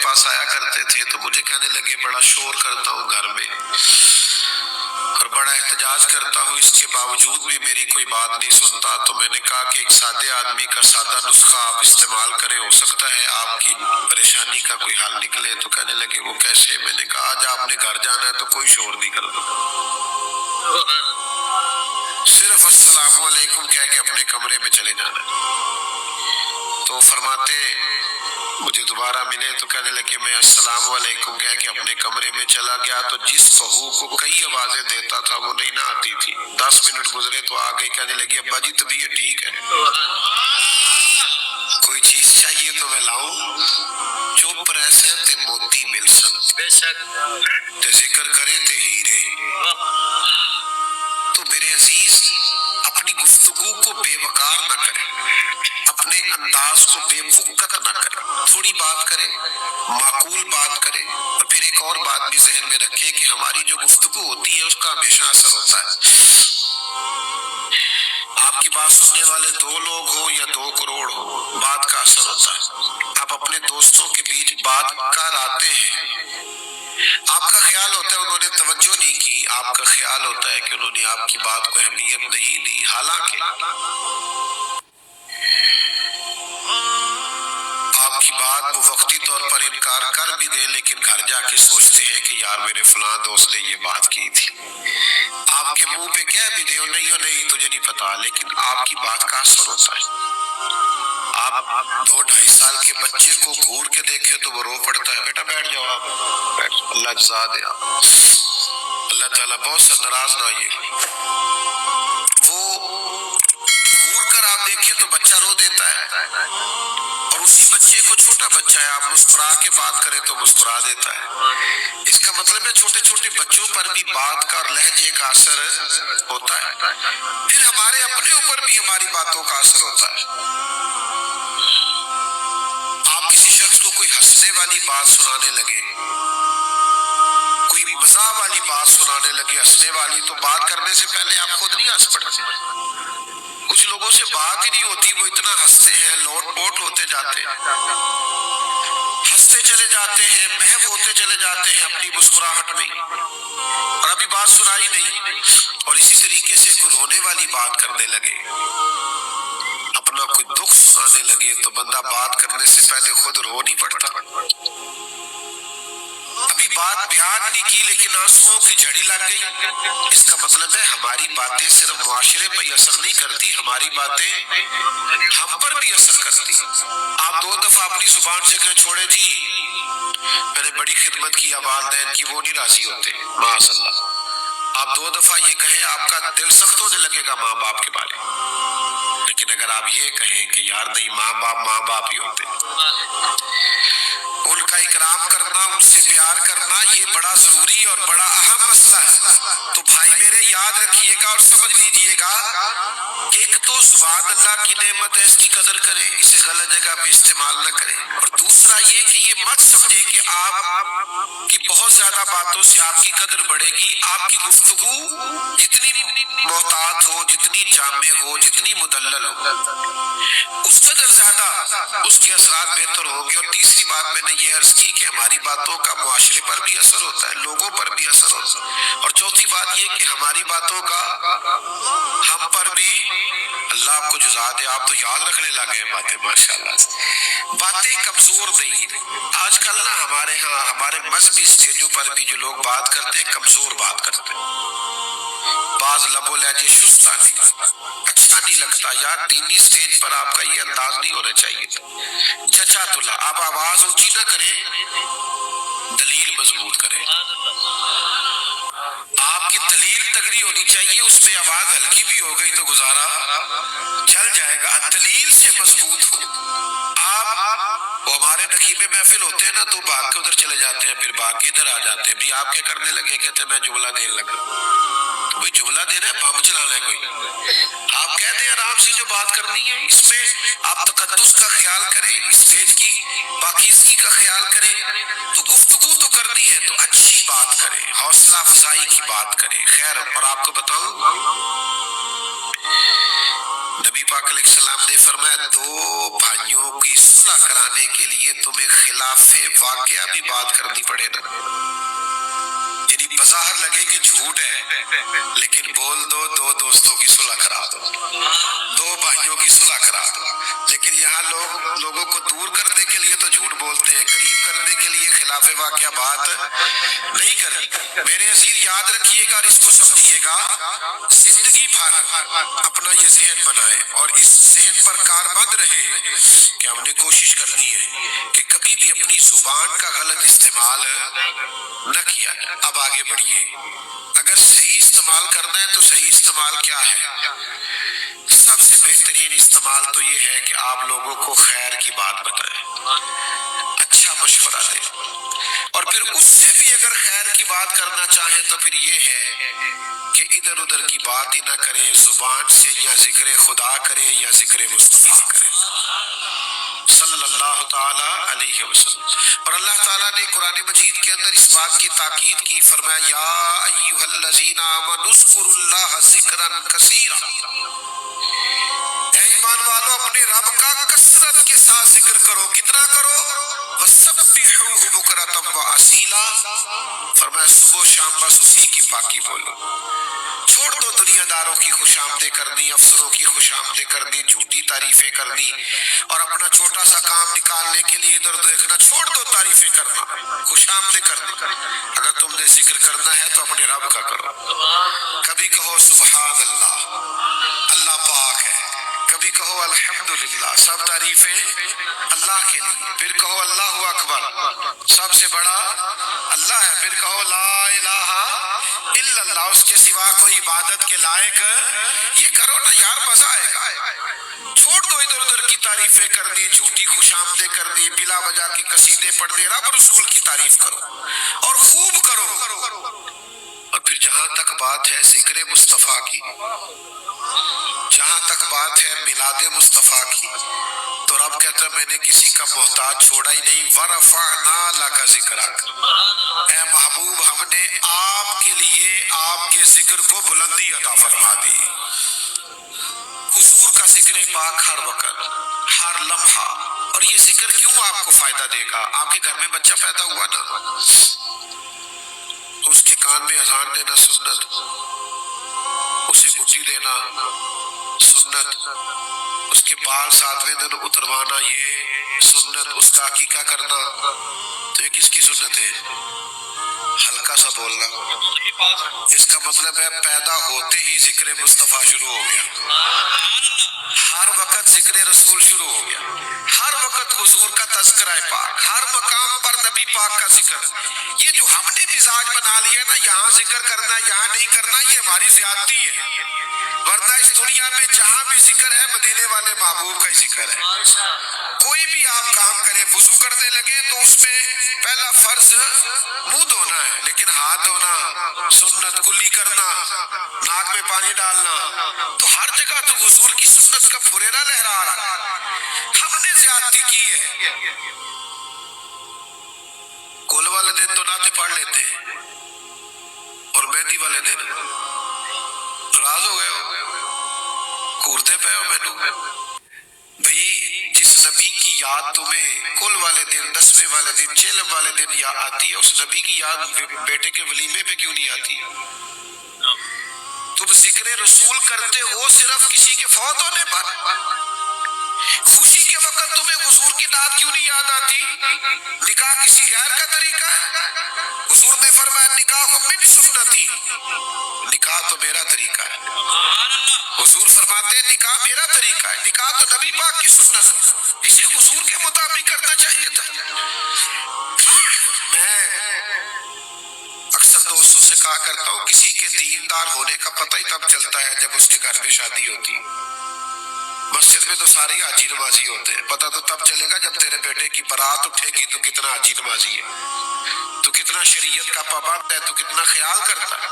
پاس آیا کرتے تھے تو مجھے کہنے لگے بڑا شور کرتا ہوں گھر میں اور بڑا احتجاج کرتا ہوں، اس کے باوجود بھی میری کوئی بات نہیں سنتا۔ تو میں نے کہا کہ ایک سادے آدمی کا سادہ نسخہ آپ استعمال کریں، ہو سکتا ہے آپ کی پریشانی کا کوئی حل نکلے۔ تو کہنے لگے وہ کیسے؟ میں نے کہا آج آپ نے گھر جانا ہے تو کوئی شور نہیں کرنا، صرف السلام علیکم کہہ کے اپنے کمرے میں چلے جانا ہے۔ تو فرماتے مجھے دوبارہ ملے تو کہنے لگے میں السلام علیکم کہہ کے اپنے کمرے میں چلا گیا تو جس بہو کو کئی آوازیں دیتا تھا وہ نہیں نہ آتی تھی، 10 منٹ گزرے تو آ گئی، کہنے لگی ابا جی طبیعت ٹھیک ہے، کوئی چیز چاہیے تو میں لاؤں؟ چپ رہسے تے موتی مل سن، بے شک تے ذکر کرے تے ہیرے۔ تو میرے عزیز اپنی گفتگو کو بے وقار نہ کریں، اپنے انداز کو بے وقت نہ کریں، تھوڑی بات کریں، معقول بات کریں۔ اور پھر ایک اور بات بھی ذہن میں رکھیں کہ ہماری جو گفتگو ہوتی ہے اس کا ہمیشہ اثر ہوتا ہے۔ آپ کی بات سننے والے 2 لوگ ہو یا 2 کروڑ ہو، بات کا اثر ہوتا ہے۔ آپ اپنے دوستوں کے بیچ بات کر آتے ہیں، آپ کا خیال ہوتا ہے انہوں نے توجہ نہیں کی، آپ کا خیال ہوتا ہے کہ انہوں نے آپ کی بات کو اہمیت نہیں دی، حالانکہ آپ کی بات وہ وقتی طور پر انکار کر بھی دے لیکن گھر جا کے سوچتے ہیں کہ یار میرے فلاں دوست نے یہ بات کی تھی۔ آپ کے منہ پہ کہہ بھی دے نہیں تجھے نہیں پتا، لیکن آپ کی بات کا اثر ہوتا ہے۔ آپ 2-2.5 سال کے بچے کو گھور کے دیکھے تو وہ رو پڑتا ہے، بیٹا بیٹھ جاؤ، آپ بیٹھ جاؤ، اللہ جزا دے۔ آپ اللہ تعالیٰ بہت سے ناراض نہ ہوئے، وہ گھور کر آپ دیکھیں تو بچہ رو دیتا ہے، اور اسی بچے کو چھوٹا بچہ ہے آپ مسکرا کے بات کریں تو مسکرا دیتا ہے۔ اس کا مطلب ہے چھوٹے چھوٹے بچوں پر بھی بات کا اور لہجے کا اثر ہوتا ہے، پھر ہمارے اپنے اوپر بھی ہماری باتوں کا اثر ہوتا ہے۔ آپ کسی شخص کو کوئی ہنسنے والی بات سنانے لگے، کوئی مزاح والی بات سنانے لگے، ہنسنے والی، تو بات کرنے سے پہلے آپ خود نہیں ہنس پڑتے؟ کچھ لوگوں سے بات ہی نہیں ہوتی، وہ اتنا ہنستے ہیں، لوٹ پوٹ ہوتے جاتے ہیں، ہنستے چلے جاتے ہیں، محو ہوتے چلے جاتے ہیں اپنی مسکراہٹ میں، اور ابھی بات سنائی نہیں۔ اور اسی طریقے سے کوئی رونے والی بات کرنے لگے، اپنا کوئی دکھ سنانے لگے تو بندہ بات کرنے سے پہلے خود رو نہیں پڑتا؟ ابھی بات بیان نہیں کی لیکن آنسوؤں کی جھڑی لگ گئی، اس کا مطلب ہے ہماری باتیں صرف معاشرے پر اثر نہیں کرتی، ہماری باتیں ہم پر بھی اثر کرتی۔ آپ 2 دفعہ اپنی زبان سے کہیں چھوڑے جی میں نے بڑی خدمت کی والدین کی، وہ نہیں راضی ہوتے، معاذ اللہ۔ آپ 2 دفعہ یہ کہیں آپ کا دل سخت ہونے لگے گا ماں باپ کے بارے میں، لیکن اگر آپ یہ کہیں کہ یار نہیں ماں باپ ہی ہوتے، ان کا اکرام کرنا، ان سے پیار کرنا یہ بڑا ضروری اور بڑا اہم مسئلہ ہے۔ تو بھائی میرے یاد رکھیے گا اور سمجھ لیجئے گا کہ ایک تو زبان اللہ کی نعمت ہے، اس کی قدر کریں، اسے غلط جگہ پہ استعمال نہ کریں، اور دوسرا یہ کہ یہ مت سمجھے کہ آپ کی بہت زیادہ باتوں سے آپ کی قدر بڑھے گی۔ آپ کی گفتگو جتنی محتاط ہو، جتنی جامع ہو، جتنی مدلل ہو، اس قدر زیادہ اس کے اثرات بہتر ہوں گے۔ اور تیسری بات میں نے یہ عرض کی کہ ہماری باتوں کا معاشرے پر بھی اثر ہوتا ہے، لوگوں پر بھی اثر ہوتا ہے، اور چوتھی بات یہ کہ ہماری باتوں کا ہم پر بھی، اللہ آپ کو جزا دے، آپ تو یاد رکھنے لگے ہیں باتیں ماشاءاللہ سے۔ باتیں کمزور نہیں، آج کل نا ہمارے ہاں ہمارے مذہبی اسٹیجوں پر بھی جو لوگ بات کرتے ہیں کمزور بات کرتے ہیں، بعض لب و لہجے شستہ نہیں، اچھا نہیں لگتا یار، دینی اسٹیج پر آپ کا یہ انداز نہیں ہونا چاہیے۔ جچا تلا، آپ آواز اونچی نہ کریں، دلیل مضبوط کریں، آپ کی دلیل تگڑی ہونی چاہیے، اس پہ آواز ہلکی بھی ہو گئی تو گزارا چل جائے گا، دلیل سے مضبوط ہو۔ آپ وہ ہمارے نقیبے محفل ہوتے ہیں نا تو بھاگ کے ادھر چلے جاتے ہیں، پھر بھاگ کے ادھر آ جاتے ہیں، بھی آپ کیا کرنے لگے؟ کہتے ہیں میں جملہ دینے لگا۔ تو بھئی جملہ دینا ہے، بم چلانا ہے کوئی؟ آپ کہتے ہیں آرام سے جو بات کرنی ہے، اس میں آپ تقدس کا خیال کریں، اسٹیج کی پاکیزگی کا خیال کریں، تو گفتگو تو کرنی ہے تو اچھی بات کریں، حوصلہ افزائی کی بات کریں۔ خیر، اور آپ کو بتاؤں نبی پاک علیہ السلام نے فرمایا دو بھائیوں کی صلح کرانے کے لیے تمہیں خلاف واقعہ بھی بات کرنی پڑے نا، یعنی بظاہر لگے کہ جھوٹ ہے لیکن بول دو دو دوستوں کی صلح کرا دو، دو بھائیوں کی صلح کرا دو، لیکن یہاں لوگوں کو دور کرنے کے لیے تو جھوٹ بولتے ہیں، قریب کرنے کے لیے خلاف واقعہ بات نہیں کرنی۔ میرے عزیز یاد رکھیے گا اور اس کو سمجھیے گا، زندگی بھر اپنا یہ ذہن بنائے اور اس ذہن پر کاربند رہے کہ ہم نے کوشش کرنی ہے کہ کبھی بھی اپنی زبان کا غلط استعمال نہ کیا۔ اب آگے بڑھیے، اگر صحیح استعمال کرنا ہے تو صحیح استعمال کیا ہے؟ سب سے بہترین استعمال تو یہ ہے کہ آپ لوگوں کو خیر کی بات بتائیں، اچھا مشورہ دیں، اور پھر اس سے بھی اگر خیر کی بات کرنا چاہیں تو پھر یہ ہے کہ ادھر ادھر کی بات ہی نہ کریں، زبان سے یا ذکر خدا کریں یا ذکر مصطفیٰ کریں صلی اللہ تعالی علیہ وسلم۔ اور اللہ تعالیٰ نے قرآن مجید کے اندر اس بات کی تاکید کی، فرمایا یا ایھا الذین آمنوا اذکروا اللہ ذکرا کثیرا، اے ایمان والو اپنے رب کا کثرت کے ساتھ ذکر کرو، کتنا کرو؟ وَسَبِّحُوهُ بُكْرَةً وَأَصِيلًا، فرمایا صبح و شام بس اسی کی پاکی بولو، چھوڑ دو دنیا داروں کی خوش آمدیں کرنی، افسروں کی خوش آمدیں کرنی، جھوٹی تعریفیں کرنی، اور اپنا چھوٹا سا کام نکالنے کے لیے ادھر دیکھنا، چھوڑ دو تعریفیں کرنا، خوش آمدیں کرنا۔ اگر تم نے ذکر کرنا ہے تو اپنے رب کا کرو، کبھی کہو سبحان اللہ، اللہ پاک ہے، کبھی کہو الحمدللہ، سب تعریفیں اللہ کے لیے، پھر کہو اللہ اکبر، سب سے بڑا اللہ ہے، پھر کہو لا الہ الا اللہ، اس کے سوا کوئی عبادت کے لائق، یہ کرو نا یار، مزہ آئے گا۔ چھوڑ دو ادھر ادھر کی تعریفیں کرنی، جھوٹی خوش آمدیں کرنی، بلا وجہ کے قصیدے پڑھنے، رب رسول کی تعریف کرو اور خوب کرو۔ اور پھر جہاں تک بات ہے ذکر مصطفیٰ کی، جہاں تک بات ہے میلاد مصطفیٰ کی، تو رب کہتا ہے میں نے کسی کا محتاج چھوڑا ہی نہیں، وَرَفَعْنَا لَكَ ذِكْرَكَ، اے محبوب ہم نے آپ کے لیے آپ کے ذکر کو بلندی عطا فرما دی۔ حضور کا ذکر پاک ہر وقت، ہر لمحہ، اور یہ ذکر کیوں آپ کو فائدہ دے گا؟ آپ کے گھر میں بچہ پیدا ہوا نا، اس کے کان میں اذان دینا سنت، اسے گٹی دینا سنت، اس کے بال 7ویں دن اتروانا یہ سنت، اس کا عقیقہ کرنا، تو یہ کس کی سنت ہے؟ ہلکا سا بولنا، اس کا مطلب ہے پیدا ہوتے ہی ذکر مصطفیٰ شروع ہو گیا، ہر وقت ذکر رسول شروع ہو گیا، ہر وقت حضور کا تذکرہ پاک، ہر مقام پر نبی پاک کا ذکر۔ یہ جو ہم نے مزاج بنا لیا نا، یہاں ذکر کرنا یہاں نہیں کرنا، یہ ہماری زیادتی ہے، ورنہ اس دنیا میں جہاں بھی ذکر ہے مدینے والے محبوب کا ہی ذکر ہے۔ کوئی بھی آپ کام کریں، وضو کرنے لگے تو اس میں پہلا فرض منہ دھونا ہے، لیکن ہاتھ دھونا سنت، کلی کرنا، ناک میں پانی ڈالنا، تو ہر جگہ تو حضور کی سنت کا پھریرا لہرا رہا ہے۔ ہم نے زیادتی کی ہے، کول والے دن تو نعتیں پڑھ لیتے ہیں، اور مہندی والے دن راز ہو گئے ہو، کورتے پہ ہو مینو بھئی، جس نبی کی یاد تمہیں کل والے دن، 10ویں والے دن، چہلم والے دن یاد آتی ہے، اس نبی کی یاد بیٹے کے ولیمے پہ کیوں نہیں آتی؟ تم ذکر رسول کرتے ہو صرف کسی کے فوت ہونے پر، خوشی کے وقت تمہیں حضور کی نعت کیوں نہیں یاد آتی؟ نکاح کسی غیر کا طریقہ ہے؟ حضور نے فرمایا نکاح من سنتی، نکاح تو میرا طریقہ ہے۔ حضور فرماتے ہیں نکاح میرا طریقہ ہے، نکاح تو نبی پاک کی سنت، اسے حضور کے مطابق کرنا چاہیے تھا۔ میں اکثر دوستوں سے کہا کرتا ہوں کسی کے دیندار ہونے کا پتہ ہی تب چلتا ہے جب اس کے گھر میں شادی ہوتی ہے۔ مسجد میں تو سارے حاجی نمازی ہوتے ہیں، پتہ تو تب چلے گا جب تیرے بیٹے کی بارات اٹھے گی تو کتنا حاجی نمازی ہے، تو کتنا شریعت کا پابند ہے، تو کتنا خیال کرتا ہے۔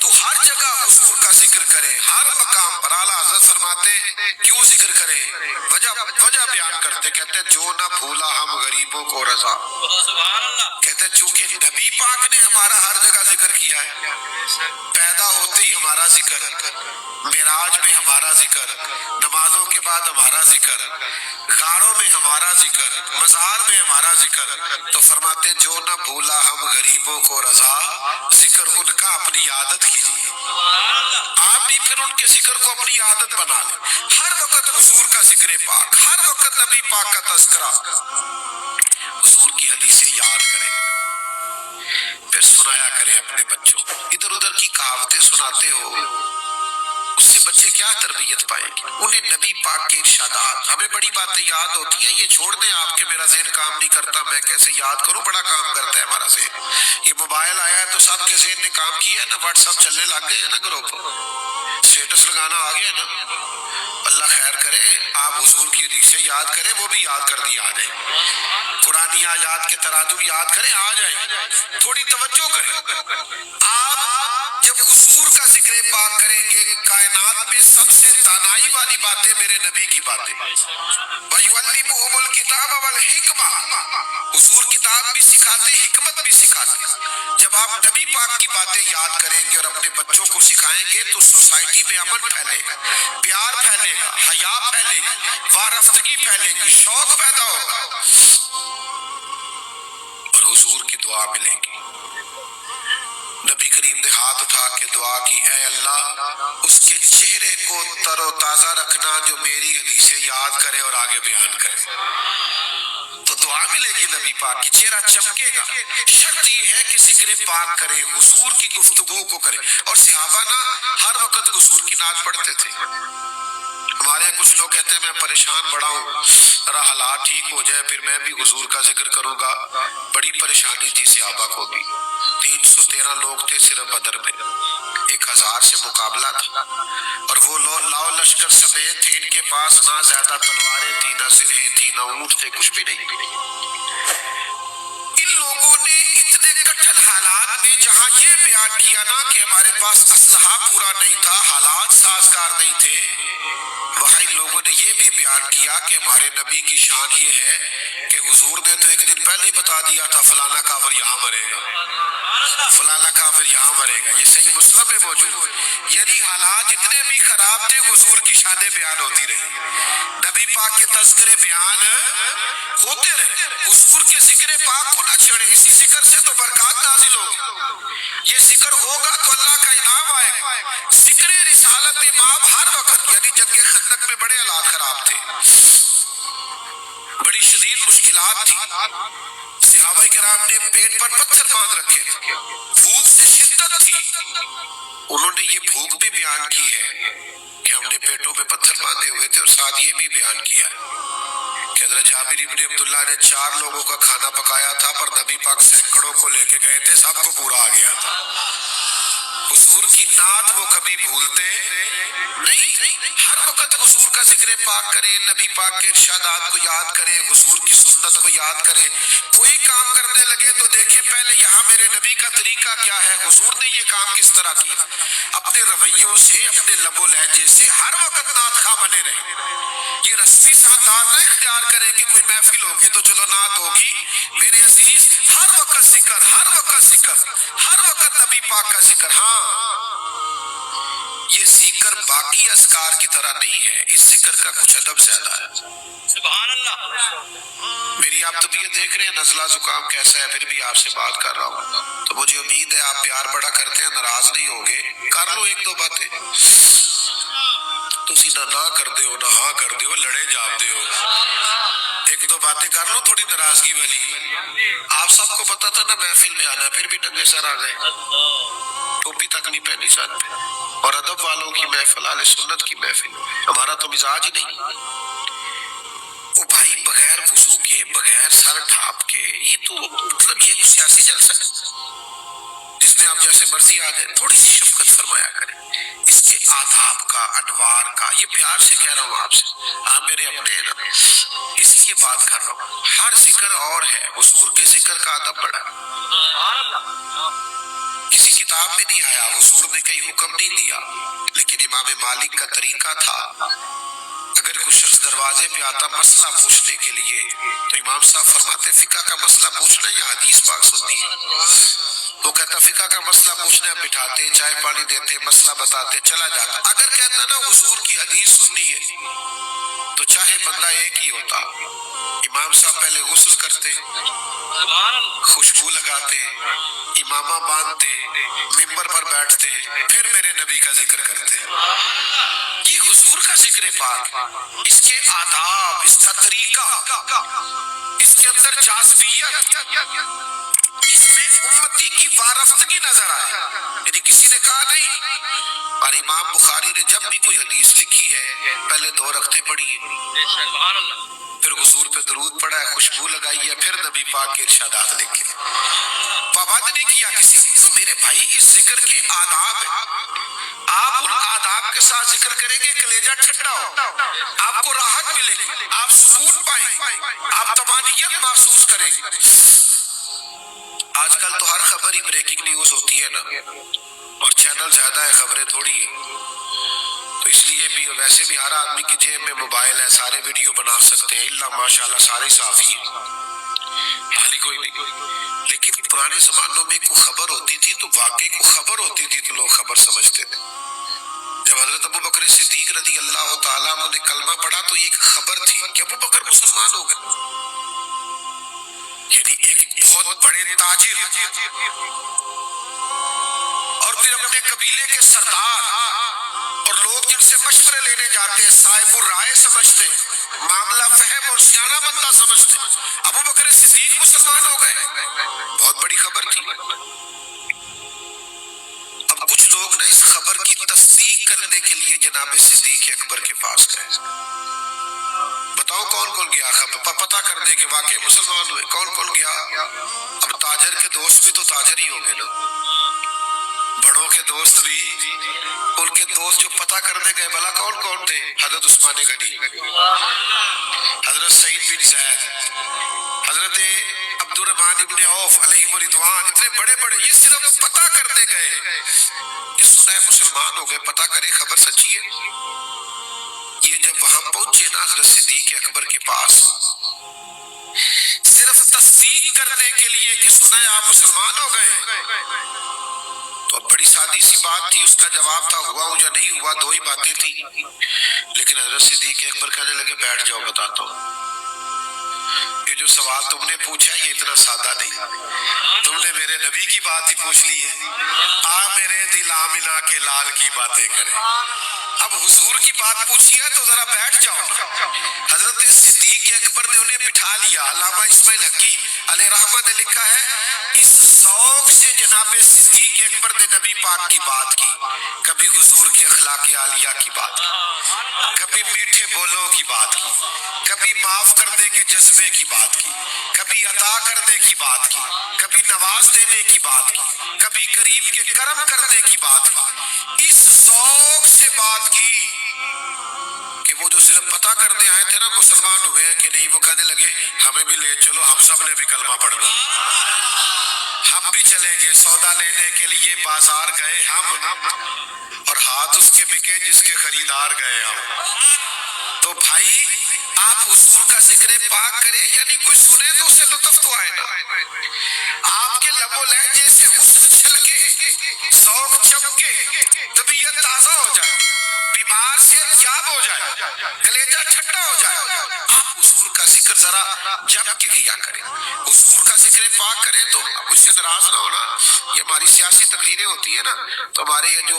تو ہر جگہ حضور کا ذکر کرے، ہر مقام پر۔ اعلیٰ حضرت فرماتے کیوں ذکر کرے؟ وجہ بیان کرتے، کہتے جو نہ بھولا ہم غریبوں کو رضا، کہتے چونکہ نبی پاک نے ہمارا ہر جگہ ذکر کیا ہے، پیدا ہوتے ہی ہمارا ذکر، معراج میں ہمارا ذکر، نمازوں کے بعد ہمارا ذکر، غاروں میں ہمارا ذکر، مزار میں ہمارا ذکر، تو فرماتے جو نہ بھولا ہم غریبوں کو رضا، ذکر ان کا اپنی عادت کیجیے۔ آپ بھی پھر ان کے ذکر کو اپنی عادت بنا لیں، ہر وقت حضور کا ذکر پاک، ہر وقت نبی پاک کا تذکرہ، حضور کی حدیثیں یاد کریں، پھر سنایا کریں اپنے بچوں کو۔ ادھر ادھر کی کہاوتیں سناتے ہو، اس سے بچے کیا تربیت پائیں گے؟ انہیں نبی پاک کے ارشادات، ہمیں بڑی باتیں یاد ہوتی ہیں، یہ چھوڑ دیں آپ کے میرا ذہن کام نہیں کرتا، میں کیسے یاد کروں؟ بڑا کام کرتا ہے ہمارا ذہن۔ یہ موبائل آیا ہے تو سب کے ذہن نے کام کیا ہے نا، واٹس ایپ چلنے لگ گئے ہیں نا، گروپ اسٹیٹس لگانا آ گیا نا۔ اللہ خیر کرے، آپ حضور کی حدیثیں یاد کریں، وہ بھی یاد کر دی آ جائیں، پرانی آیات کے تراجم یاد کریں، آ جائیں، تھوڑی توجہ کریں۔ آپ جب حضور کا ذکر پاک کریں گے، کائنات میں سب سے دانائی والی باتیں میرے نبی کی باتیں، وَيُعَلِّمُهُمُ الْكِتَابَ وَالْحِكْمَةَ، حضور کتاب بھی سکھاتے، حکمت بھی سکھاتے۔ جب آپ نبی پاک کی باتیں یاد کریں گے اور اپنے بچوں کو سکھائیں گے تو سوسائٹی میں امن پھیلے گا، پیار پھیلے گا، حیا پھیلے گی، وارفتگی پھیلے گی، شوق پیدا ہوگا اور حضور کی دعا ملے گی۔ نبی کریم نے ہاتھ اٹھا کے دعا کی، اے اللہ اس کے چہرے کو تر و تازہ رکھنا جو میری حدیثیں یاد کرے اور آگے بیان کرے، تو دعا ملے گی نبی پاک کی، چہرہ چمکے گا۔ شرط یہ ہے کہ ذکر پاک کرے، حضور کی گفتگو کو کرے۔ اور صحابہ نا ہر وقت حضور کی نعت پڑھتے تھے۔ ہمارے کچھ لوگ کہتے ہیں میں پریشان بڑا ہوں، ذرا حالات ٹھیک ہو جائے پھر میں بھی حضور کا ذکر کروں گا۔ بڑی پریشانی تھی صحابہ کو بھی، 313 لوگ تھے صرف بدر میں، 1000 سے مقابلہ تھا، اور وہ لاؤ لشکر سمیت تھے، ان کے پاس نہ زیادہ تلواریں تھی، نہ زرہیں تھی، نہ اونٹ تھے، کچھ بھی نہیں۔ ان لوگوں نے اتنے کٹھن حالات میں جہاں یہ بیان کیا نا کہ ہمارے پاس اسلحہ پورا نہیں تھا، حالات سازگار نہیں تھے، وہاں ان لوگوں نے یہ بھی بیان کیا کہ ہمارے نبی کی شان یہ ہے کہ حضور نے تو ایک دن پہلے ہی بتا دیا تھا فلانا کافر یہاں مرے گا، فلانا کافر یہاں مرے گا، یہ صحیح مسلم میں موجود۔ یعنی حالات اتنے بھی خراب تھے، حضور کی شانیں بیان ہوتی رہی، نبی پاک کے تذکرے بیان ہوتے رہے۔ حضور کے ذکر پاک کو نہ چھڑے، اسی ذکر سے تو برکات نازل ہوگی، یہ ذکر ہوگا تو اللہ کا انعام آئے گا۔ ذکر رسالت امام ہر وقت، یعنی جنگ خندق میں بڑے حالات خراب تھے، بڑی شدید مشکلات تھی، صحابہ کرام نے پیٹ پر پتھر باندھ رکھے تھے، بھوک سے شدت تھی، انہوں نے یہ بھوک بھی بیان کی ہے کہ ہم نے پیٹوں میں پتھر باندھے ہوئے تھے، اور ساتھ یہ بھی بیان کیا کہ حضرت جابر ابن عبداللہ نے 4 لوگوں کا کھانا پکایا تھا، پر نبی پاک سینکڑوں کو لے کے گئے تھے، سب کو پورا آ گیا تھا۔ حضور کی نعت وہ کبھی بھولتے نہیں، ہر وقت حضور کا ذکر پاک کرے، نبی پاک کے ارشادات کو یاد کرے، حضور کی سنت کو یاد کرے۔ کوئی کام کرنے لگے تو دیکھیں پہلے یہاں میرے نبی کا طریقہ کیا ہے، حضور نے یہ کام کس طرح کیا۔ اپنے رویوں سے، اپنے لب و لہجے سے ہر وقت نعت خواہ بنے رہے، یہ رسمی سا انداز نہ اختیار کریں کہ کوئی محفل ہوگی تو چلو نعت ہوگی۔ میرے عزیز ہر وقت ذکر، ہر وقت ذکر، ہر وقت نبی پاک کا ذکر۔ ہاں یہ ذکر باقی اذکار کی طرح نہیں ہے، اس ذکر کا کچھ ادب زیادہ ہے۔ سبحان اللہ۔ میری آپ طبیعت دیکھ رہے ہیں، نزلہ زکام کیسا ہے، پھر بھی آپ سے بات کر رہا ہوں، تو مجھے امید ہے آپ پیار بڑا کرتے ہیں، ناراض نہیں ہوگے، کر لو 1-2 باتیں، تسی نہ کر دے ہو، نہ ہاں کر دے ہو، لڑے جاب دے ہو، 1-2 باتیں کر لو تھوڑی ناراضگی والی۔ آپ سب کو پتا تھا نا محفل میں آنا، پھر بھی ننگے سر آ گئے، ٹوپی تک نہیں پہنی ساتھ پہ، اور ادب والوں کی محفل، اہل سنت کی محفل، ہمارا تو مزاج ہی نہیں۔ وہ بھائی بغیر وضو کے، بغیر سر ڈھانپ کے، یہ تو مطلب یہ سیاسی جلسہ جس میں آپ جیسے مرضی آ جائیں، تھوڑی سی شفقت فرمایا کریں، اس کے آداب کا، انوار کا، یہ پیار سے کہہ رہا ہوں آپ سے، آپ میرے اپنے ہیں نا، اس لیے بات کر رہا ہوں۔ ہر ذکر اور ہے، حضور کے ذکر کا ادب بڑا ہے، کسی کی کتاب میں نہیں آیا، حضور نے کہیں حکم نہیں دیا، لیکن امام مالک کا طریقہ تھا اگر کوئی شخص دروازے پہ آتا مسئلہ پوچھنے کے لیے تو امام صاحب فرماتے فقہ کا مسئلہ پوچھنا یا حدیث پاک سننی ہے؟ وہ کہتا فقہ کا مسئلہ پوچھنے، اب بٹھاتے چائے پانی دیتے مسئلہ بتاتے چلا جاتا۔ اگر کہتا نا حضور کی حدیث سننی ہے تو چاہے بندہ ایک ہی ہوتا، امام صاحب پہلے غسل کرتے، خوشبو لگاتے، امامہ باندھتے، ممبر پر بیٹھتے، پھر میرے نبی کا ذکر کرتے۔ یہ حضور کا ذکر پاک، اس کے آداب، اس کا طریقہ، اس کے اندر جاذبیت، اس میں امتی کی وارفتگی نظر آئے۔ یعنی کسی نے کہا نہیں، اور امام بخاری نے جب بھی کوئی حدیث لکھی ہے پہلے 2 رکعتیں پڑھی ہے، پھر حضور پہ درود پڑھا ہے، خوشبو لگائی ہے، پھر نبی پاک کے ارشادات لکھے، پابند نہیں کیا کسی نے۔ تو میرے بھائی اس ذکر کے آداب ہیں، آپ ان آداب کے ساتھ ذکر کریں گے کلیجہ ٹھنڈا ہو، آپ کو راحت ملے گی، آپ سکون پائیں، آپ طمانینت محسوس کریں گے۔ آج کل تو ہر خبر ہی بریکنگ نیوز ہوتی ہے نا، اور چینل زیادہ ہے، خبریں تھوڑی ہیں، تو اس لیے بھی ویسے بھی ہر آدمی کی جیب میں موبائل ہے، سارے ویڈیو بنا سکتے ہیں، اللہ ماشاءاللہ سارے صحافی ہیں، حال ہی کوئی نہیں۔ لیکن پرانے زمانوں میں کوئی خبر ہوتی تھی تو واقعی کوئی خبر ہوتی تھی تو لوگ خبر سمجھتے تھے۔ جب حضرت ابو بکر صدیق رضی اللہ تعالیٰ عنہ نے کلمہ پڑھا تو یہ ایک خبر تھی کہ ابو بکر مسلمان ہو گئے، یعنی ایک بہت بڑے تاجر اور پھر اپنے قبیلے کے سردار اور لوگ جن سے مشورے لینے جاتے ہیں صاحب الرائے سمجھتے، معاملہ فہم اور سیانہ بندہ سمجھتے، ابو بکر صدیق مسلمان ہو گئے، بہت بڑی خبر تھی۔ اب کچھ لوگ نے اس خبر کی تصدیق کرنے کے لیے جناب صدیق اکبر کے پاس گئے، بتاؤ کون کون گیا خبر پتہ کرنے کے واقعی مسلمان ہوئے، کون کون گیا؟ اب تاجر کے دوست بھی تو تاجر ہی ہوں گے نا، بڑوں کے دوست بھی، ان کے دوست جو پتہ کرنے گئے بھلا کون کون تھے؟ حضرت عثمان غنی، حضرت سعید بن زید، حضرت عبد الرحمن ابن عوف علیہم رضوان، اتنے بڑے بڑے، یہ صرف پتہ کرنے گئے کہ سنا ہے مسلمان ہو گئے، پتہ کرے خبر سچی ہے۔ یہ جب وہاں پہنچے نا حضرت صدیق اکبر کے پاس، صرف تصدیق کرنے کے لیے کہ سنا ہے آپ مسلمان ہو گئے، تو اب بڑی سادی سی بات تھی، اس کا جواب تھا ہوا ہوں یا نہیں ہوا، 2 ہی باتیں تھی، لیکن حضرت صدیق اکبر کہنے لگے بیٹھ جاؤ بتاتا ہوں، یہ جو سوال تم نے پوچھا یہ اتنا سادہ نہیں، تم نے میرے نبی کی بات ہی پوچھ لی ہے، میرے دل آمنہ کے لال کی باتیں کرے، اب حضور کی بات پوچھی ہے تو ذرا بیٹھ جاؤ۔ حضرت صدیق اکبر نے انہیں بٹھا لیا۔ علامہ اسماعیل حقی علیہ رحمت نے لکھا ہے اس ذوق سے جناب صدیق اکبر نے نبی پاک کی بات کی، کبھی حضور کے اخلاق عالیہ کی بات کی، کبھی میٹھے بولوں کی بات کی، کبھی معاف کرنے کے جذبے کی بات کی، کبھی عطا کرنے کی بات کی، کبھی نواز دینے کی بات کی، کبھی قریب کے کرم کرنے کی بات کی، اس ذوق سے بات کی کہ وہ جو صرف پتہ کرنے آئے تھے نا مسلمان ہوئے ہیں کہ نہیں، وہ کہنے لگے ہمیں بھی لے چلو، ہم سب نے بھی کلمہ پڑھنا، ہم بھی چلیں گے، سودا لینے کے لیے بازار گئے ہم، اور ہاتھ اس کے بکے جس کے خریدار گئے ہم۔ تو بھائی آپ حضور کا ذکر پاک کریں، یعنی کوئی سنے تو اسے لطف تو آئے نا، آپ کے لب و لہجے سے حسن چھلکے، ذوق چمکے، طبیعت تازہ ہو جائے، بیمار صحت یاب ہو جائے، کلیجہ ٹھنڈا ہو جائے۔ آپ حضور کا ذکر ذرا جم کے کیا کریں، حضور کا ذکر پاک کریں تو اس سے ناراض نہ ہونا۔ یہ ہماری سیاسی تقریریں ہوتی ہیں نا، تو ہمارے یہ جو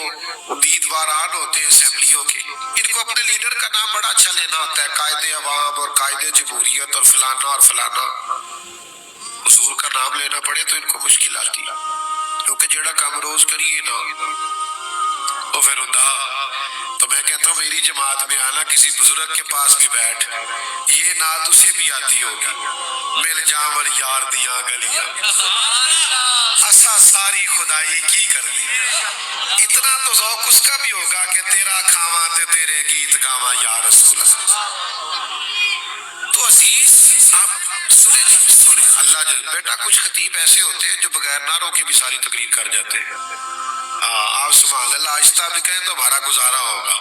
امیدواران ہوتے ہیں اسمبلیوں کے، ان کو اپنے لیڈر کا نام بڑا اچھا لینا ہوتا ہے، قائد عوام اور قائد جمہوریت اور فلانا اور فلانا، حضور کا نام لینا پڑے تو ان کو مشکل آتی ہے، کیونکہ جڑا کام روز کریے نا وہ پھر ہوندا۔ تو میں کہتا ہوں میری جماعت میں آنا، کسی بزرگ کے پاس بھی بیٹھ، یہ نعت اسے بھی آتی ہوگی، مل جاون یار دیاں گلیاں، اسا ساری خدائی کی کر لی، اتنا تو ذوق اس کا بھی ہوگا کہ تیرا کھاواں تے تیرے گیت گاواں یا رسول اللہ۔ تو عزیز آپ سنیں جی سنیں، اللہ بیٹا کچھ خطیب ایسے ہوتے ہیں جو بغیر نعروں کے بھی ساری تقریر کر جاتے ہیں. ہاں آپ سبحان اللہ آہستہ بھی کہیں تو ہمارا گزارا ہوگا.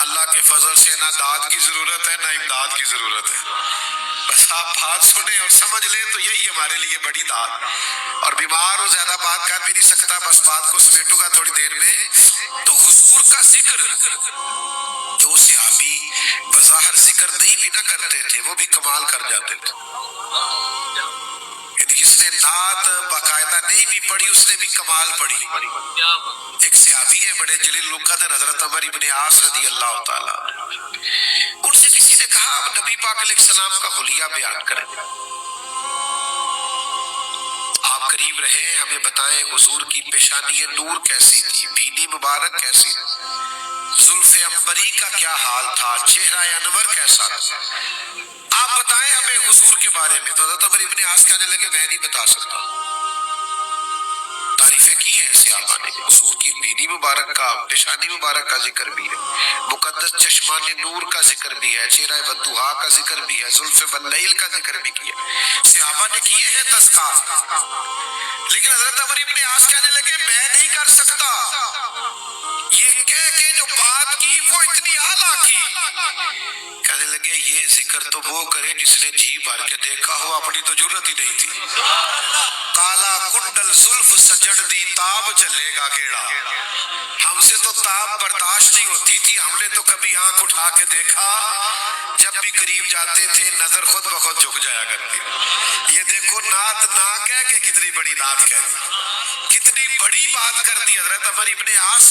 اللہ کے فضل سے نہ داد کی ضرورت ہے نہ امداد کی ضرورت ہے. بس آپ بات سنیں اور سمجھ لیں تو یہی ہمارے لیے بڑی داد. اور بیمار ہوں زیادہ بات کر بھی نہیں سکتا، بس بات کو سمیٹوں گا تھوڑی دیر میں. تو حضور کا ذکر جو صحابی بظاہر ذکر نہیں بھی نہ کرتے تھے وہ بھی کمال کر جاتے تھے. جس نے نعت باقاعدہ نہیں بھی پڑھی اس نے بھی کمال پڑھی. ایک صحابی ہے بڑے جلیل القدر حضرت عمر ابن عاص رضی اللہ تعالیٰ، ان سے کسی نے کہا نبی پاک علیہ السلام کا حلیہ بیان کریں. آپ قریب رہے ہمیں بتائیں حضور کی پیشانی نور کیسی تھی، بینی مبارک کیسی، زلف عنبری کا کیا حال تھا، چہرہ انور کیسا تھا، آپ بتائیں ہمیں حضور کے بارے میں. تو حضرت عمر ابن عاص کہنے لگے میں نہیں بتا سکتا. تعریفیں کی ہیں صحابہ نے، حضور کی بینی مبارک کا پیشانی مبارک کا ذکر بھی ہے، مقدس چشمان نور کا ذکر بھی ہے، چہرہ والضحیٰ کا ذکر بھی ہے، زلف واللیل کا ذکر بھی کیا. صحابہ نے کیے ہیں تذکار. لیکن حضرت عمر ابن عاص کہنے لگے میں نہیں کر سکتا. یہ کہہ کے جو بات کی وہ اتنی اعلیٰ کی. کہنے لگے یہ ذکر تو وہ کرے جس نے جی بھر کے دیکھا ہو، اپنی تو جرت ہی نہیں تھی. کالا کنڈل زلف سجڑ دی تاب چلے گا کیڑا. ہم سے تو تاب برداشت نہیں ہوتی تھی، ہم نے تو کبھی آنکھ اٹھا کے دیکھا، جب بھی قریب جاتے تھے نظر خود بخود جھک جایا کرتی. یہ دیکھو نعت نہ کہہ کے کتنی بڑی نعت کہہ دی، کتنی بڑی بات کر دی حضرت عمر ابن عاص.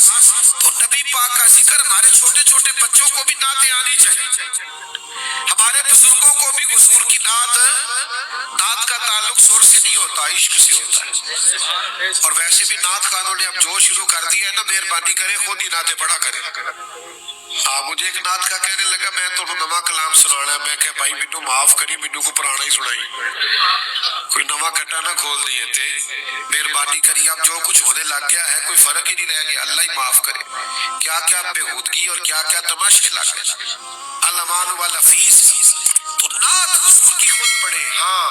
تو نبی پاک کا ذکر ہمارے چھوٹے چھوٹے بچوں کو بھی نعتیں آنی چاہیے. ہمارے بزرگوں کو بھی حضور کی نعت کا تعلق سر سے نہیں ہوتا، عشق سے ہوتا ہے. اور ویسے بھی نعت خانوں نے اب جو شروع کر دیا ہے نا، مہربانی کرے خود ہی نعتیں پڑھا کرے. مجھے ایک نعت کا کہنے لگا میں تو نواں کلام سنانا ہے. میں کہ بھائی مینوں معاف کری، مینوں کو پرانا ہی سنائی، کوئی نواں کٹا نہ کھول دیے تھے. مہربانی کری اب جو کچھ ہونے لگ گیا ہے کوئی فرق ہی نہیں رہ گیا، اللہ ہی معاف کرے. کیا کیا بےہودگی اور کیا کیا تماشے لگ گئے. الامان والافیس. تو نعت حضور کی خود پڑھے. ہاں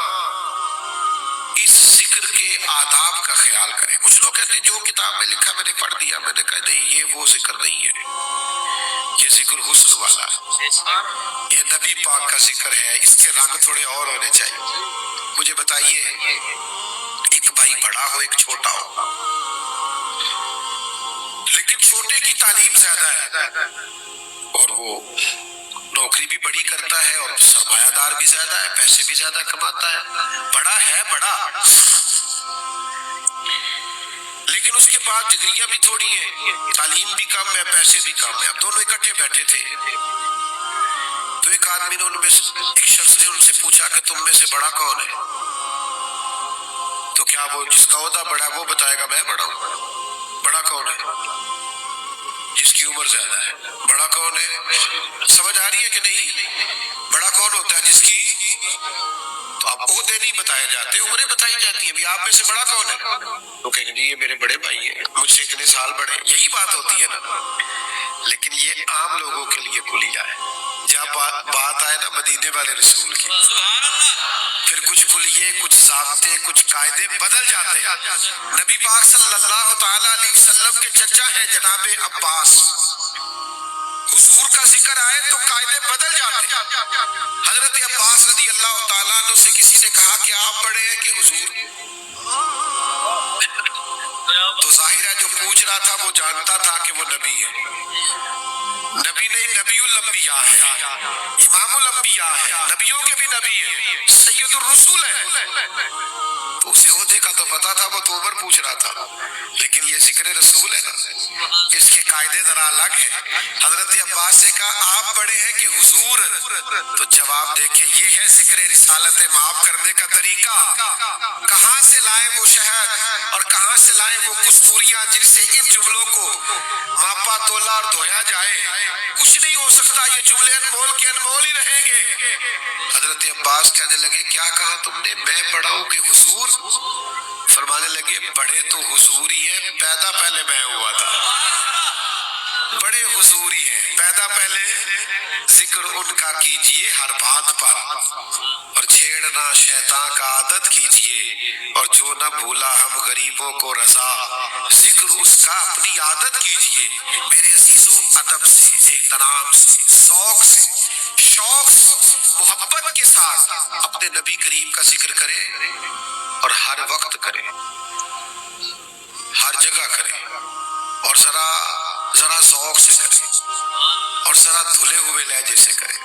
اس ذکر کے آداب کا خیال کریں. کچھ لوگ کہتے ہیں جو کتاب میں لکھا میں نے پڑھ دیا. میں نے کہا نہیں، یہ وہ ذکر نہیں ہے، یہ ذکر حسن والا ہے، یہ نبی پاک کا ذکر ہے. اس کے رنگ تھوڑے اور ہونے چاہیے. مجھے بتائیے ایک بھائی بڑا ہو ایک چھوٹا ہو، لیکن چھوٹے کی تعلیم زیادہ ہے اور وہ نوکری بھی بڑی کرتا ہے اور سرمایہ دار بھی زیادہ ہے، پیسے بھی زیادہ کماتا ہے، بڑا ہے بڑا، لیکن اس کے پاس ڈگریاں بھی تھوڑی ہیں، تعلیم بھی کم ہے، پیسے بھی کم ہے. اب دونوں اکٹھے بیٹھے تھے تو ایک آدمی نے ایک شخص نے ان سے پوچھا کہ تم میں سے بڑا کون ہے؟ تو کیا وہ جس کا عہدہ بڑا ہے وہ بتائے گا میں بڑا ہوں. بڑا کون ہے؟ جس کی عمر زیادہ ہے. بڑا کون ہے؟ سمجھ آ رہی ہے کہ نہیں؟ بڑا کون ہوتا ہے جس کی، تو آپ عہدے نہیں بتائے جاتے، عمریں بتائی جاتی ہیں. ابھی آپ میں سے بڑا کون ہے؟ تو کہیں گے جی یہ میرے بڑے بھائی ہیں، مجھ سے اتنے سال بڑے. یہی بات ہوتی ہے نا. لیکن یہ عام لوگوں کے لیے کلیہ ہے. جب بات آئے نا مدینے والے رسول کی، پھر کچھ کلیے، کچھ ضابطے، کچھ قاعدے بدل جاتے ہیں. نبی پاک صلی اللہ تعالیٰ علیہ وسلم کے چچا ہیں جناب عباس. حضور کا ذکر آئے تو قاعدے بدل جاتے. حضرت عباس رضی اللہ تعالیٰ عنہ سے کسی نے کہا کہ آپ بڑے ہیں کہ حضور؟ تو ظاہر ہے جو پوچھ رہا تھا وہ جانتا تھا کہ وہ نبی ہے. نبی نہیں، نبی الانبیاء ہے، امام الانبیاء ہے، نبیوں کے بھی نبی ہے، سید الرسول ہے. تو اسے عہدے کا تو پتا تھا، وہ تو عمر پوچھ رہا تھا. لیکن یہ ذکر رسول ہے نا، اس کے قاعدے ذرا الگ ہے. حضرت عباس سے کہا آپ بڑے ہیں کہ حضور؟ تو جواب دیکھیں یہ ہے ذکر رسالت معاف کرنے کا طریقہ. کہاں سے لائیں وہ شہد اور کہاں سے لائیں وہ کستوریاں جن سے ان جملوں کو ماپا تولا اور دھویا جائے. کچھ نہیں ہو سکتا، یہ جملے انمول کے انمول ہی رہیں گے. حضرت عباس کہنے لگے کیا کہا تم نے؟ میں بڑا ہوں کہ حضور؟ فرمانے لگے بڑے تو حضور ہی ہیں، پیدا پہلے میں ہوا تھا. بڑے حضوری ہیں. پیدا پہلے ذکر ان کا کیجئے ہر بات پر، اور چھیڑنا شیطان کا عادت کیجئے، اور جو نہ بھولا ہم غریبوں کو رضا، ذکر اس کا اپنی عادت کیجئے. میرے عزیزوں، ادب سے، احترام سے، ذوق سے، شوق سے، محبت کے ساتھ اپنے نبی کریم کا ذکر کریں، اور ہر وقت کریں، ہر جگہ کریں، اور ذرا ذوق سے کریں، اور ذرا دھلے ہوئے لہجے سے کریں،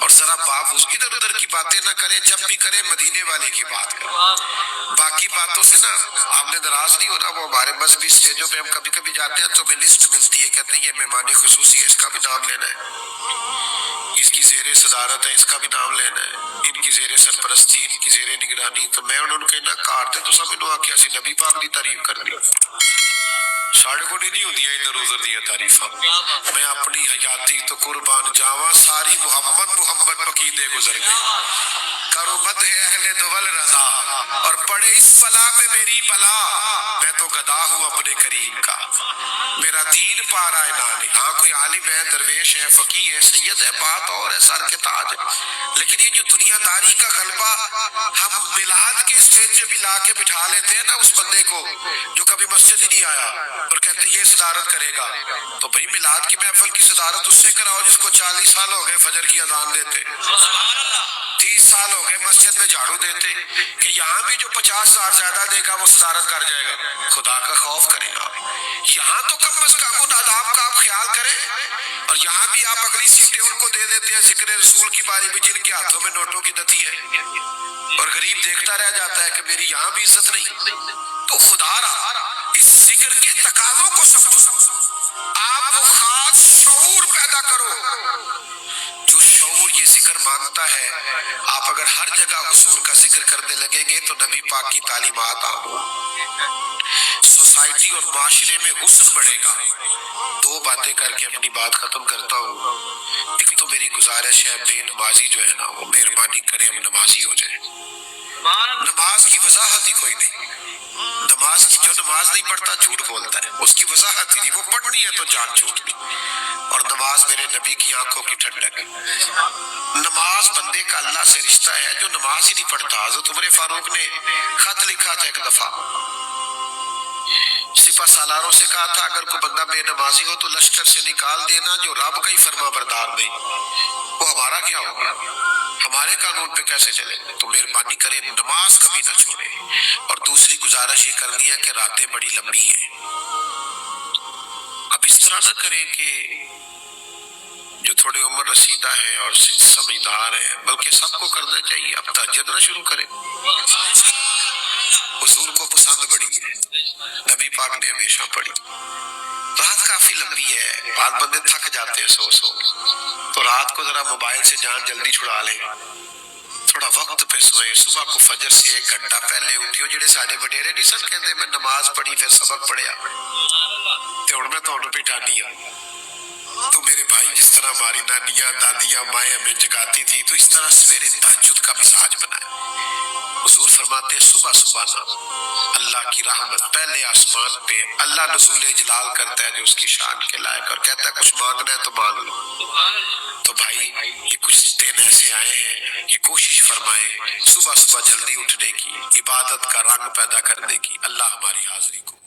اور ذرا ادھر ادھر کی باتیں نہ کریں. جب بھی کریں مدینے والے کی بات کریں. باقی باتوں سے نا ہم نے ناراض نہیں ہونا. وہ ہمارے مذہبی اسٹیجوں پہ ہم کبھی کبھی جاتے ہیں تو ہمیں لسٹ ملتی ہے، کہتے ہیں یہ مہمان خصوصی ہے، اس کا بھی نام لینا ہے، اس کی زیر صدارت ہے، اس کا بھی نام لینا ہے، ان کی زیر سرپرستی، ان کی زیر نگرانی. تو میں انہوں نے کہنا کارتے تو سب انہوں آکیا سی نبی پاک دی تعریف کرنی، ساڑھے کو نہیں ہوندی ہے ادھر ادھر دیا تعریفاں. میں اپنی حیاتی تو قربان جاواں، ساری محمد پقیدے گزر گئی. کرو مد ہے اہل دول رضا، اور پڑے اس بلا پہ میری بلا. میں تو گدا ہوں اپنے کریم کا، میرا دین پا رہا ہے نانے. ہاں کوئی عالم ہے، درویش ہے، فقی ہے، سید ہے، بات اور ہے، سر کے تاج ہے. لیکن یہ جو دنیا داری کا غلبہ ہم میلاد کے اسٹیج پہ بھی لا کے بٹھا لیتے ہیں نا اس بندے کو جو کبھی مسجد ہی نہیں آیا، اور کہتے ہیں یہ صدارت کرے گا. تو بھئی میلاد کی محفل کی صدارت اس سے کراؤ جس کو 40 سال ہو گئے فجر کی اذان دیتے، 30 سال ہو گئے مسجد میں جھاڑو دیتے، کہ یہاں بھی جو 50,000 زیادہ دے گا وہ صدارت کر جائے گا. خدا کا خوف کرے گا. یہاں تو کم از کم ان آداب کا آپ خیال کریں، اور یہاں بھی آپ اگلی سیٹیں ان کو دے دیتے ہیں ذکر رسول کی باری میں جن کے ہاتھوں میں نوٹوں کی دتی ہے، اور غریب دیکھتا رہ جاتا ہے کہ میری یہاں بھی عزت نہیں. تو خدا را اس ذکر کے تقاضوں کو سمجھو. آپ وہ خاص شعور پیدا کرو جو شعور یہ ذکر مانگتا ہے. آپ اگر ہر جگہ حضور کا ذکر کرنے لگیں گے تو نبی پاک کی تعلیمات عام ہوں، سوسائٹی اور معاشرے میں حسن بڑھے گا. دو باتیں کر کے اپنی بات ختم کرتا ہوں. ایک تو میری گزارش ہے بے نمازی جو ہے نا وہ مہربانی کرے ہم نمازی ہو جائیں. نماز کی وضاحت ہی کوئی نہیں. نماز کی جو نماز نہیں پڑھتا جھوٹ بولتا ہے، اس کی وضاحت ہی نہیں. وہ پڑھنی ہے تو جان چھوٹنی. اور نماز میرے نبی کی آنکھوں کی ٹھنڈک ہے. نماز بندے کا اللہ سے رشتہ ہے. جو نماز ہی نہیں پڑھتا، حضرت عمر فاروق نے خط لکھا تھا ایک دفعہ، سپہ سالاروں سے کہا تھا اگر کوئی بندہ بے نمازی ہو تو لشکر سے نکال دینا، جو رب کا ہی فرما بردار نہیں. وہ ہمارا کیا ہوگا؟ ہمارے قانون پہ کیسے چلے؟ تو مہربانی کریں نماز کبھی نہ چھوڑے. اور دوسری گزارش یہ کرنی ہے کہ راتیں بڑی لمبی ہیں. اب اس طرح نہ کریں کہ جو تھوڑے عمر رسیدہ ہیں اور سمجھدار ہیں، بلکہ سب کو کرنا چاہیے. اب تہجد نہ شروع کریں. حضور کو پسند بڑی ہے، نبی پاک نے ہمیشہ پڑھی. رات کافی لمبی ہے، بعض بندے تھک جاتے ہیں سو تو رات کو ذرا موبائل سے جان جلدی چھڑا لیں، تھوڑا وقت پہ سوئیں. صبح کو فجر سے 1 گھنٹہ پہلے اٹھیو. جڑے ساڈے وڈیرے نہیں سن کہندے میں نماز پڑھی پھر سبق پڑھیا، تے ہن میں تہانوں بٹھانی ہاں. تو میرے بھائی جس طرح ہماری نانیاں دادیاں مائیں ہمیں جگاتی تھی، تو اس طرح سویرے تہجد کا مزاج بنائے. حضور فرماتے ہیں صبح صبح نہ اللہ کی رحمت پہلے آسمان پہ اللہ نزول جلال کرتا ہے جو اس کی شان کے لائق، اور کہتا ہے کچھ مانگنا ہے تو مانگ لو. تو بھائی یہ کچھ دن ایسے آئے ہیں کہ کوشش فرمائیں صبح صبح جلدی اٹھنے کی، عبادت کا رنگ پیدا کرنے کی. اللہ ہماری حاضری کو